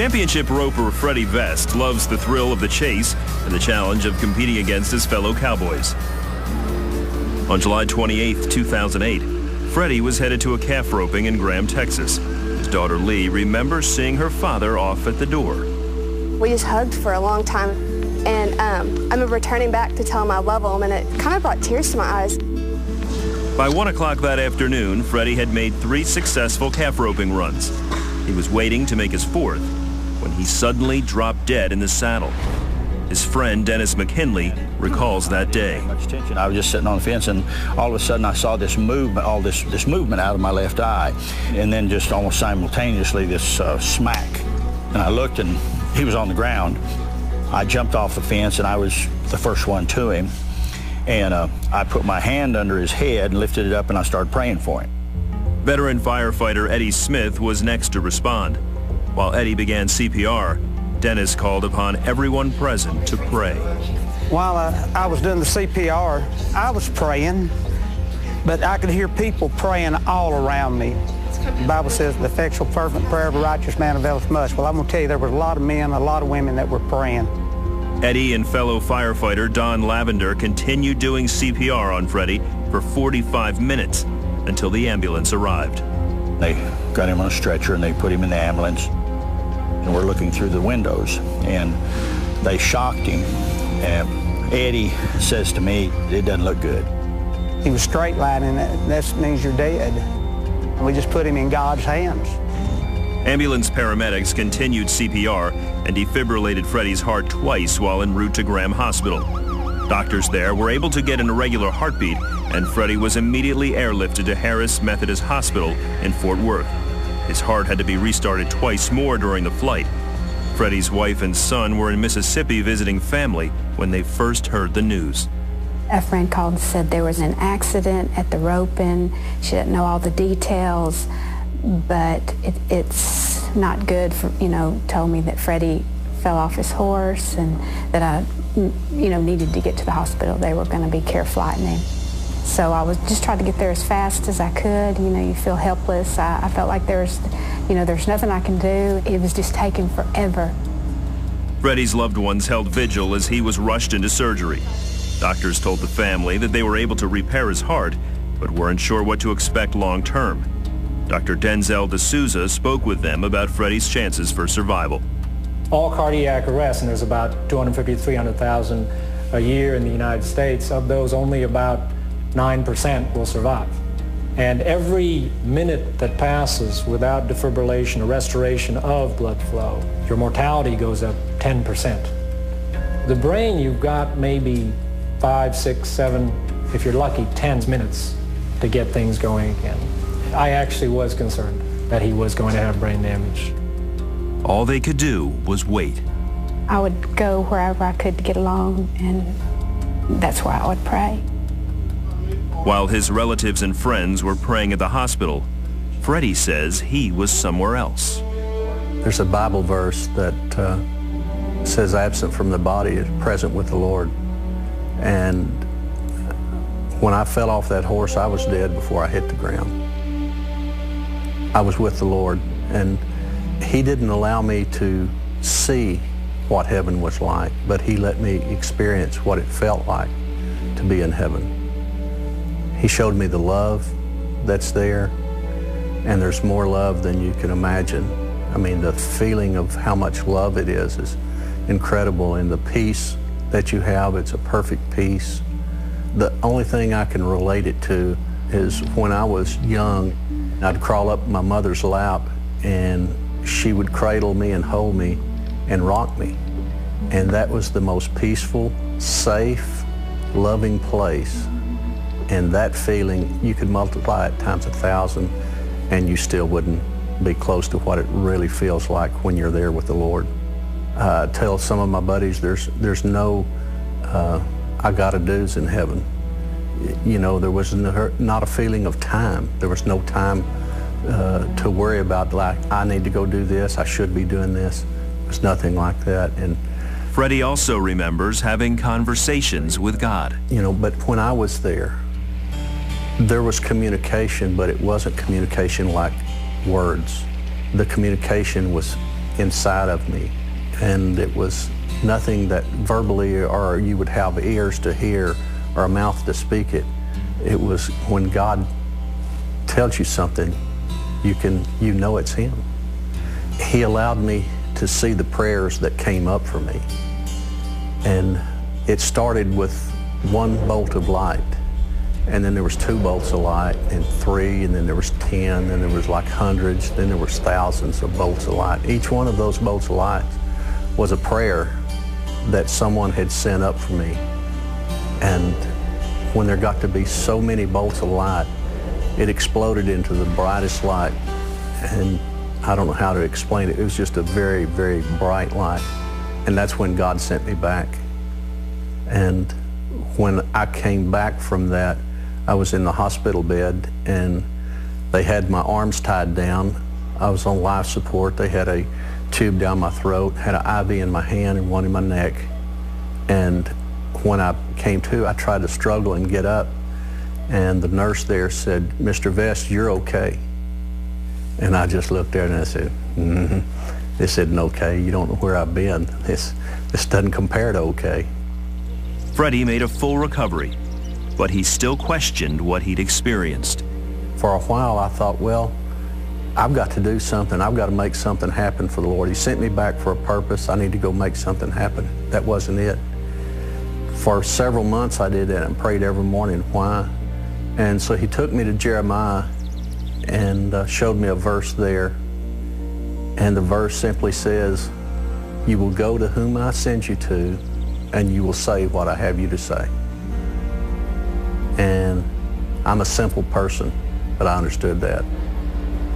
Championship roper Freddie Vest loves the thrill of the chase and the challenge of competing against his fellow cowboys. On July 28, 2008, Freddie was headed to a calf roping in Graham, Texas. His daughter Lee remembers seeing her father off at the door. We just hugged for a long time, and I remember turning back to tell him I love him, and it kind of brought tears to my eyes. By 1 o'clock that afternoon, Freddie had made 3 successful calf roping runs. He was waiting to make his 4th when he suddenly dropped dead in the saddle. His friend Dennis McKinley recalls that day. Much tension. I was just sitting on the fence, and all of a sudden I saw this movement, this movement out of my left eye, and then just almost simultaneously this smack. And I looked, and he was on the ground. I jumped off the fence, and I was the first one to him. And I put my hand under his head and lifted it up, and I started praying for him. Veteran firefighter Eddie Smith was next to respond. While Eddie began CPR, Dennis called upon everyone present to pray. While I was doing the CPR, I was praying, but I could hear people praying all around me. The Bible says the effectual fervent prayer of a righteous man availeth much. Well, I'm going to tell you, there were a lot of men, a lot of women that were praying. Eddie and fellow firefighter Don Lavender continued doing CPR on Freddie for 45 minutes until the ambulance arrived. They got him on a stretcher and they put him in the ambulance, and we're looking through the windows, and they shocked him. And Eddie says to me, "It doesn't look good." He was straight lining, that means you're dead. And we just put him in God's hands. Ambulance paramedics continued CPR and defibrillated Freddie's heart twice while en route to Graham Hospital. Doctors there were able to get an irregular heartbeat, and Freddie was immediately airlifted to Harris Methodist Hospital in Fort Worth. His heart had to be restarted twice more during the flight. Freddie's wife and son were in Mississippi visiting family when they first heard the news. A friend called and said there was an accident at the roping. She didn't know all the details, but it's not good for, told me that Freddie fell off his horse and that I, needed to get to the hospital. They were going to be care flighting him. So I was just trying to get there as fast as I could. You feel helpless. I felt like there's nothing I can do. It was just taking forever. Freddie's loved ones held vigil as he was rushed into surgery. Doctors told the family that they were able to repair his heart, but weren't sure what to expect long term. Dr. Denzel D'Souza spoke with them about Freddie's chances for survival. All cardiac arrests, and there's about 250 to 300,000 a year in the United States. Of those, only about 9% will survive. And every minute that passes without defibrillation or restoration of blood flow, your mortality goes up 10%. The brain, you've got maybe 5, 6, 7, if you're lucky, 10 minutes to get things going again. I actually was concerned that he was going to have brain damage. All they could do was wait. I would go wherever I could to get along, and that's where I would pray. While his relatives and friends were praying at the hospital, Freddie says he was somewhere else. There's a Bible verse that says, "Absent from the body is present with the Lord." And when I fell off that horse, I was dead before I hit the ground. I was with the Lord, and He didn't allow me to see what heaven was like, but He let me experience what it felt like to be in heaven. He showed me the love that's there, and there's more love than you can imagine. I mean, the feeling of how much love it is incredible, and the peace that you have, it's a perfect peace. The only thing I can relate it to is when I was young, I'd crawl up my mother's lap, and she would cradle me and hold me and rock me. And that was the most peaceful, safe, loving place. And that feeling, you could multiply it times 1,000, and you still wouldn't be close to what it really feels like when you're there with the Lord. I tell some of my buddies there's no I gotta do's in heaven. There was not a feeling of time. There was no time to worry about, like, I need to go do this, I should be doing this. There's nothing like that. And Freddie also remembers having conversations with God. But when I was there was communication, but it wasn't communication like words. The communication was inside of me. And it was nothing that verbally or you would have ears to hear or a mouth to speak it. It was when God tells you something, you know it's Him. He allowed me to see the prayers that came up for me. And it started with one bolt of light. And then there was 2 bolts of light, and 3, and then there was 10, and there was like hundreds, then there was thousands of bolts of light. Each one of those bolts of light was a prayer that someone had sent up for me. And when there got to be so many bolts of light, it exploded into the brightest light. And I don't know how to explain it. It was just a very, very bright light. And that's when God sent me back. And when I came back from that, I was in the hospital bed, and they had my arms tied down. I was on life support. They had a tube down my throat, had an IV in my hand and one in my neck. And when I came to, I tried to struggle and get up. And the nurse there said, "Mr. Vest, you're okay." And I just looked there and I said, "Mm-hmm." This isn't okay. You don't know where I've been. This doesn't compare to okay. Freddie made a full recovery, but he still questioned what he'd experienced. For a while, I thought, well, I've got to do something. I've got to make something happen for the Lord. He sent me back for a purpose. I need to go make something happen. That wasn't it. For several months, I did that and prayed every morning. Why? And so He took me to Jeremiah and showed me a verse there. And the verse simply says, "You will go to whom I send you to, and you will say what I have you to say." And I'm a simple person, but I understood that.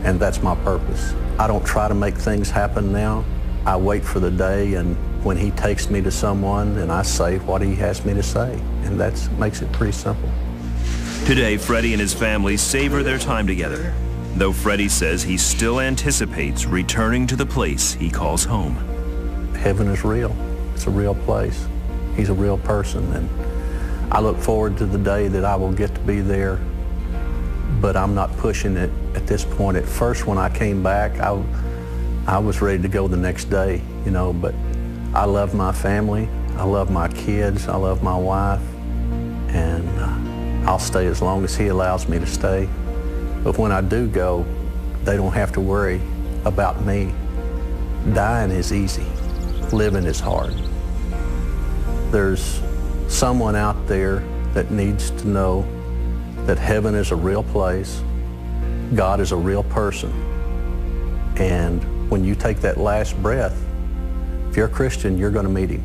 And that's my purpose. I don't try to make things happen now. I wait for the day, and when He takes me to someone, and I say what He has me to say. And that makes it pretty simple. Today, Freddie and his family savor their time together, though Freddie says he still anticipates returning to the place he calls home. Heaven is real. It's a real place. He's a real person, and I look forward to the day that I will get to be there, but I'm not pushing it at this point. At first, when I came back, I was ready to go the next day, you know, but I love my family. I love my kids. I love my wife, and I'll stay as long as He allows me to stay. But when I do go, they don't have to worry about me. Dying is easy. Living is hard. There's someone out there that needs to know that heaven is a real place, God is a real person, and when you take that last breath, if you're a Christian, you're going to meet Him.